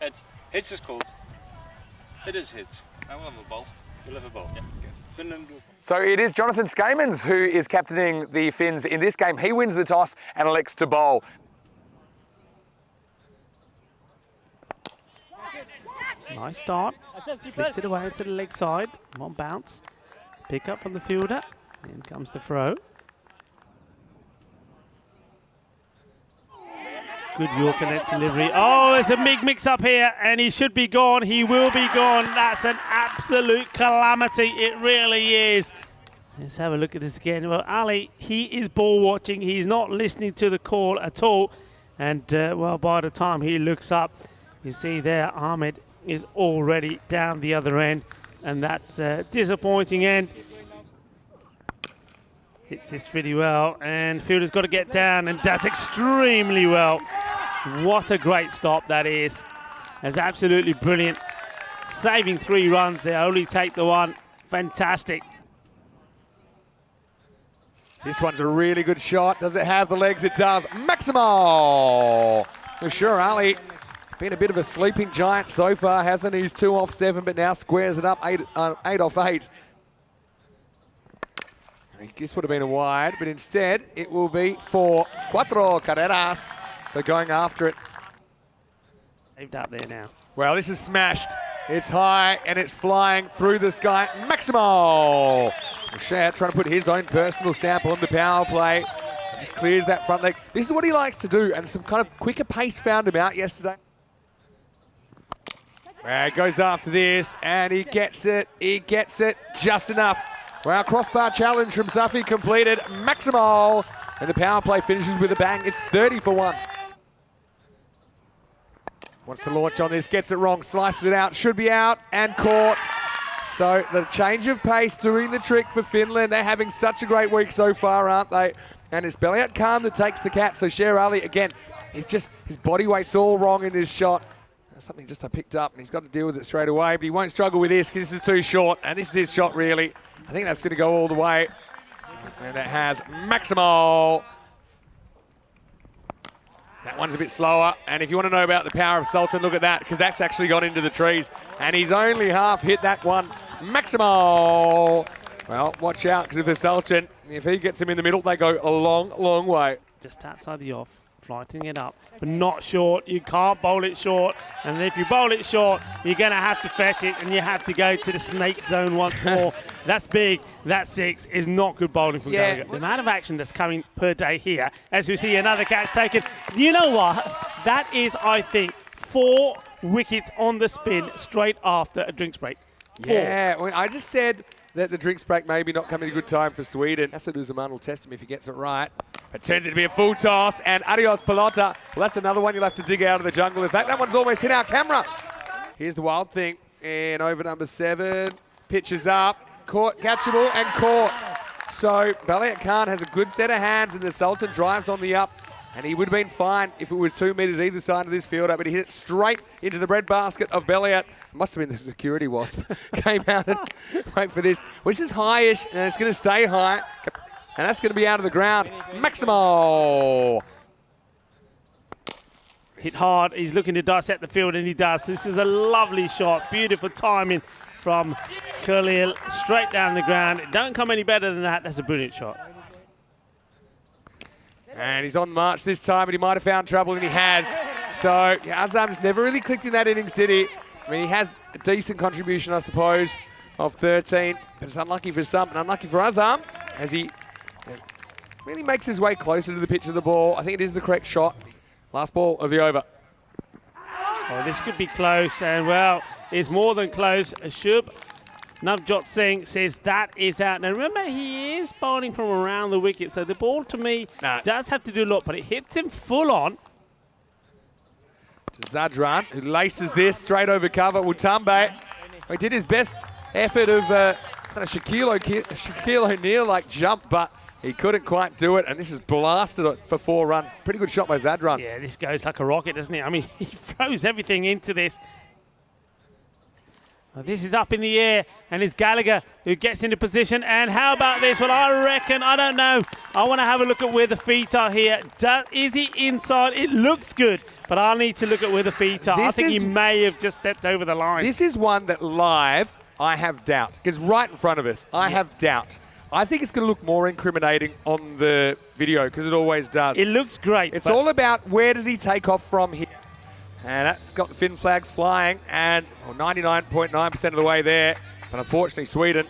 Heads. Heads is called. It is heads. I will have a ball. We'll have a ball. Yeah. Okay. Finland will. So it is Jonathan Skamans who is captaining the Finns in this game. He wins the toss and elects to bowl. Nice start. Flicked it away to the leg side. One bounce. Pick up from the fielder. In comes the throw. Good Yorker net delivery. Oh, there's a big mix-up here, and he should be gone. He will be gone. That's an absolute calamity. It really is. Let's have a look at this again. Well, Ali, he is ball watching. He's not listening to the call at all. And, well, by the time he looks up, you see there, Ahmed is already down the other end. And that's a disappointing end. Hits this really well, and fielder's got to get down and does extremely well. What a great stop that is. That's absolutely brilliant. Saving 3 runs there, only take the one. Fantastic. This one's a really good shot. Does it have the legs? It does. Maximo! For sure, Ali. Been a bit of a sleeping giant so far, hasn't he? He's 2 off 7, but now squares it up 8 off 8. This would have been a wide, but instead it will be for cuatro carreras. So going after it. Saved up there now. Well, this is smashed. It's high and it's flying through the sky. Maximo! Shea trying to put his own personal stamp on the power play. Just clears that front leg. This is what he likes to do, and some kind of quicker pace found him out yesterday. Well, goes after this, and he gets it. He gets it just enough. Well, crossbar challenge from Safi completed. Maximo! And the power play finishes with a bang. It's 30 for 1. Wants to launch on this, gets it wrong, slices it out, should be out, and caught. So the change of pace doing the trick for Finland. They're having such a great week so far, aren't they? And it's Belliot Khan that takes the catch. So Sher Ali, again, his body weight's all wrong in this shot. Something just I picked up, and he's got to deal with it straight away, but he won't struggle with this because this is too short, and this is his shot, really. I think that's going to go all the way, and it has. Maximo. That one's a bit slower, and if you want to know about the power of Sultan, look at that, because that's actually gone into the trees, and he's only half hit that one. Maximo. Well, watch out, because if the Sultan, if he gets him in the middle, they go a long, long way. Just outside the off. Flighting it up, but not short. You can't bowl it short, and if you bowl it short, you're going to have to fetch it, and you have to go to the snake zone once more. That's big. That 6 is not good bowling from Gallagher. The amount of action that's coming per day here, as we see another catch taken. You know what? That is, I think, 4 wickets on the spin straight after a drinks break. 4. Yeah, well, I just said that the drinks break maybe not coming at a good time for Sweden. Asad Uzaman will test him if he gets it right. It turns it to be a full toss, and adios pelota. Well, that's another one you'll have to dig out of the jungle. In fact, that one's almost hit our camera. Here's the wild thing, and over number 7, pitches up, caught, catchable, and caught. So Belliot Khan has a good set of hands, and the Sultan drives on the up, and he would have been fine if it was 2 metres either side of this fielder, but he hit it straight into the breadbasket of Belliot. Must have been the security wasp. Came out and wait for this. Well, this is high-ish, and it's going to stay high. And that's going to be out of the ground. Maximo! Hit hard. He's looking to dissect the field, and he does. This is a lovely shot. Beautiful timing from Khalil. Straight down the ground. It don't come any better than that. That's a brilliant shot. And he's on march this time, but he might have found trouble, and he has. So Azam's never really clicked in that innings, did he? I mean, he has a decent contribution, I suppose, of 13. But it's unlucky for some and unlucky for Azam, as he really makes his way closer to the pitch of the ball. I think it is the correct shot. Last ball of the over. Oh, this could be close, and well, it's more than close. Shub Navjot Singh says that is out. Now remember, he is bowling from around the wicket, so the ball to me does have to do a lot, but it hits him full on. To Zadran, who laces this straight over cover. Wutambe, he did his best effort of kind of Shaquille O'Neal-like jump, but he couldn't quite do it, and this is blasted for 4 runs. Pretty good shot by Zadran. Yeah, this goes like a rocket, doesn't it? I mean, he throws everything into this. Well, this is up in the air, and it's Gallagher who gets into position. And how about this? Well, I reckon, I don't know. I want to have a look at where the feet are here. Is he inside? It looks good, but I'll need to look at where the feet are. I think he may have just stepped over the line. This is one that live, I have doubt. Because right in front of us, I have doubt. I think it's going to look more incriminating on the video, because it always does. It looks great. It's all about where does he take off from here. And that's got the fin flags flying, and 99.9% of the way there. But unfortunately, Sweden,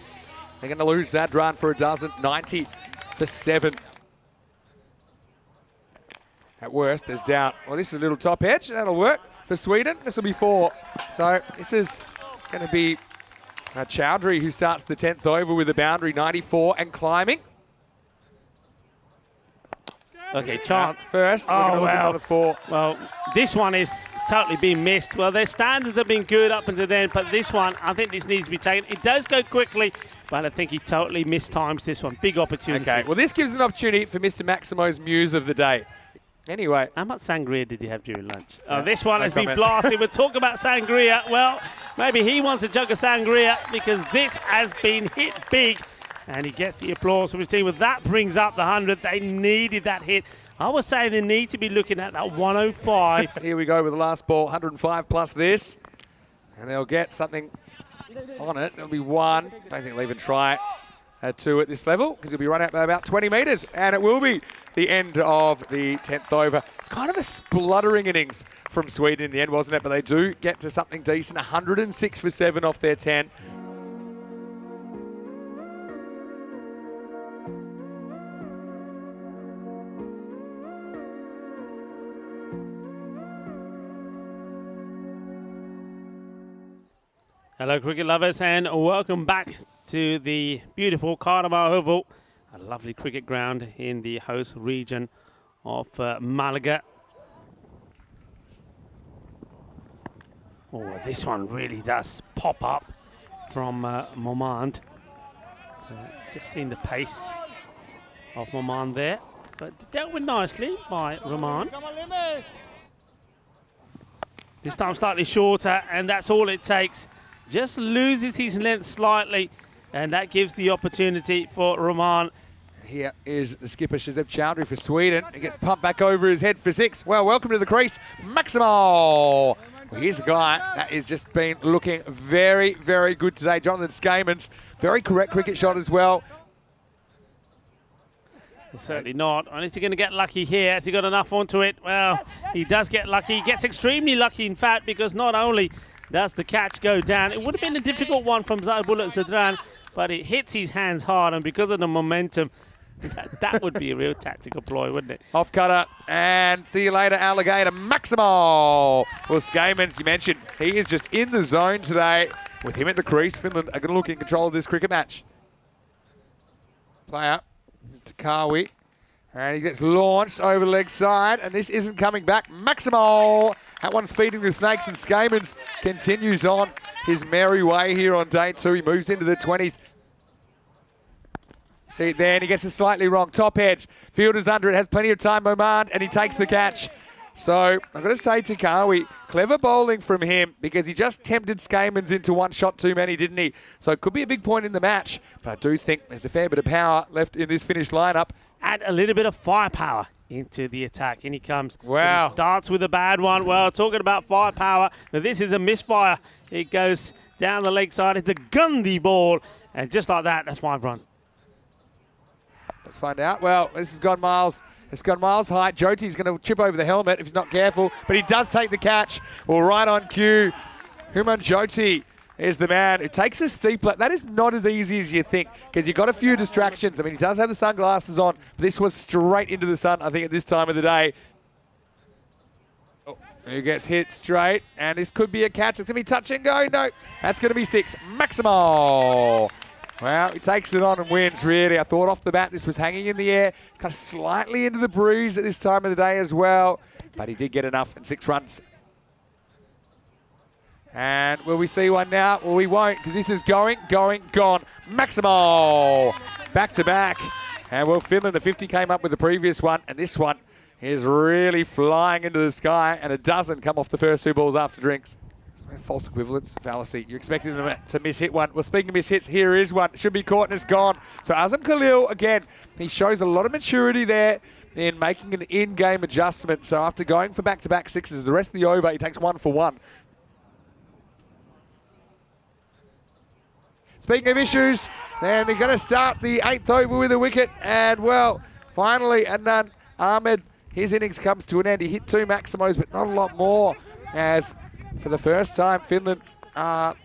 they're going to lose that run for a dozen, 90 for 7. At worst, there's doubt. Well, this is a little top edge. That'll work for Sweden. This will be 4. So this is going to be Chowdhury who starts the 10th over with a boundary, 94 and climbing. Okay, chance first. Oh, well. 4. Well, this one is totally been missed. Well, their standards have been good up until then, but this one, I think this needs to be taken. It does go quickly, but I think he totally mistimes this one. Big opportunity. Okay, well, this gives an opportunity for Mr. Maximo's muse of the day. Anyway. How much sangria did you have during lunch? Yeah, this one has been blasted. We'll talk about sangria. Well, maybe he wants a jug of sangria because this has been hit big. And he gets the applause from his team. Well, that brings up the 100. They needed that hit. I would say they need to be looking at that 105. Here we go with the last ball, 105 plus this. And they'll get something on it. It'll be 1. Don't think they'll even try at 2 at this level because he'll be run out by about 20 metres. And it will be the end of the 10th over. It's kind of a spluttering innings from Sweden in the end, wasn't it? But they do get to something decent, 106 for 7 off their 10. Hello cricket lovers and welcome back to the beautiful Carnival Oval, a lovely cricket ground in the host region of Malaga. Oh, this one really does pop up from Momand. Just seeing the pace of Momand there, but dealt with nicely by Rahman. This time slightly shorter, and that's all it takes. Just loses his length slightly, and that gives the opportunity for Rahman. Here is the skipper, Shazeb Chowdhury for Sweden. He gets pumped back over his head for 6. Well, welcome to the crease, Maximo. Well, here's a guy that has just been looking very, very good today. Jonathan Skamans, very correct cricket shot as well. Certainly not. And is he going to get lucky here? Has he got enough onto it? Well, he does get lucky. He gets extremely lucky, in fact, because not only does the catch go down, it would have been a difficult one from Zaibullah Zadran, but it hits his hands hard, and because of the momentum, that would be a real tactical ploy, wouldn't it? Off cutter, and see you later, Alligator. Maximo. Well, Skamans, you mentioned, he is just in the zone today. With him at the crease, Finland are going to look in control of this cricket match. Play up to Kawi, and he gets launched over the leg side, and this isn't coming back. Maximo. That one's feeding the snakes, and Skamans continues on his merry way here on day 2. He moves into the 20s. See it there, and he gets it slightly wrong. Top edge. Fielder's under it, has plenty of time, Momand, and he takes the catch. So I've got to say to Kawi, clever bowling from him because he just tempted Skamans into one shot too many, didn't he? So it could be a big point in the match, but I do think there's a fair bit of power left in this finished lineup. Add a little bit of firepower into the attack. In he comes. Wow. He starts with a bad one. Well, talking about firepower, now this is a misfire. It goes down the leg side. It's a Gundy ball, and just like that, that's 5 runs. Let's find out. Well, this has gone miles. It's gone miles high. Jyoti's going to chip over the helmet if he's not careful, but he does take the catch. Well, right on cue. Human Jyoti is the man who takes a steep left. That is not as easy as you think because you've got a few distractions. I mean, he does have the sunglasses on, but this was straight into the sun, I think, at this time of the day. Oh, he gets hit straight, and this could be a catch. It's going to be touch and go. No, that's going to be 6. Maximo. Well, he takes it on and wins, really. I thought off the bat this was hanging in the air, kind of slightly into the breeze at this time of the day as well, but he did get enough and 6 runs. And will we see one now? Well, we won't because this is going, gone. Maximo! Back to back. And well, Finland, the 50 came up with the previous one, and this one is really flying into the sky, and it doesn't come off the first 2 balls after drinks. False equivalence fallacy. You expected them to miss hit one. Well, speaking of miss hits, here is one. Should be caught and it's gone. So Azam Khalil, again, he shows a lot of maturity there in making an in-game adjustment. So after going for back-to-back sixes, the rest of the over, he takes 1 for 1. Speaking of issues, then they're going to start the 8th over with a wicket. And, well, finally, Adnan Ahmed, his innings comes to an end. He hit 2 Maximos, but not a lot more. As for the first time, Finland are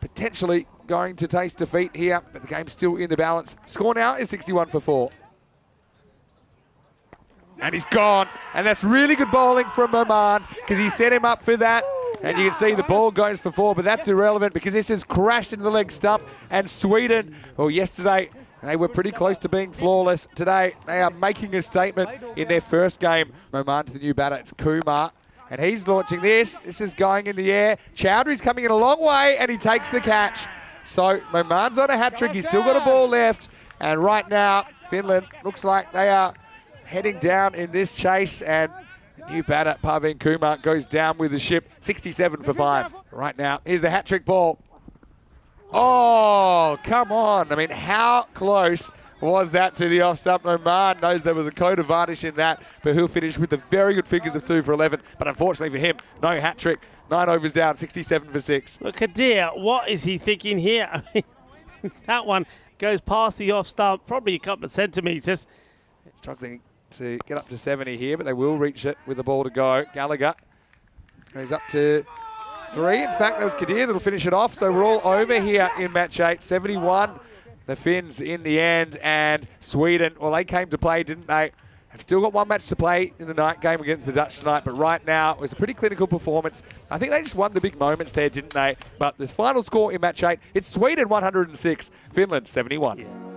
potentially going to taste defeat here, but the game's still in the balance. Score now is 61 for 4. And he's gone. And that's really good bowling from Oman because he set him up for that. And you can see the ball goes for 4, but that's irrelevant because this has crashed into the leg stump. And Sweden, well, yesterday, they were pretty close to being flawless. Today, they are making a statement in their first game. Oman to the new batter, it's Kumar. And he's launching this. This is going in the air. Chowdhury's coming in a long way, and he takes the catch. So Oman's on a hat-trick. He's still got a ball left. And right now, Finland looks like they are heading down in this chase. And new batter, Parveen Kumar, goes down with the ship. 67 for 5. Right now, here's the hat-trick ball. Oh, come on. I mean, how close was that to the off-stump? Oman knows there was a code of varnish in that, but he'll finish with the very good figures of 2 for 11. But unfortunately for him, no hat-trick. 9 overs down, 67 for 6. Look, Kadir, what is he thinking here? I mean, that one goes past the off-stump, probably a couple of centimetres. Struggling to get up to 70 here, but they will reach it with the ball to go. Gallagher goes up to 3. In fact, that was Kadir that'll finish it off. So we're all over here in match 8. 71, the Finns in the end, and Sweden, well, they came to play, didn't they? Have still got one match to play in the night game against the Dutch tonight, but right now it was a pretty clinical performance. I think they just won the big moments there, didn't they? But the final score in match 8, it's Sweden 106, Finland 71. Yeah.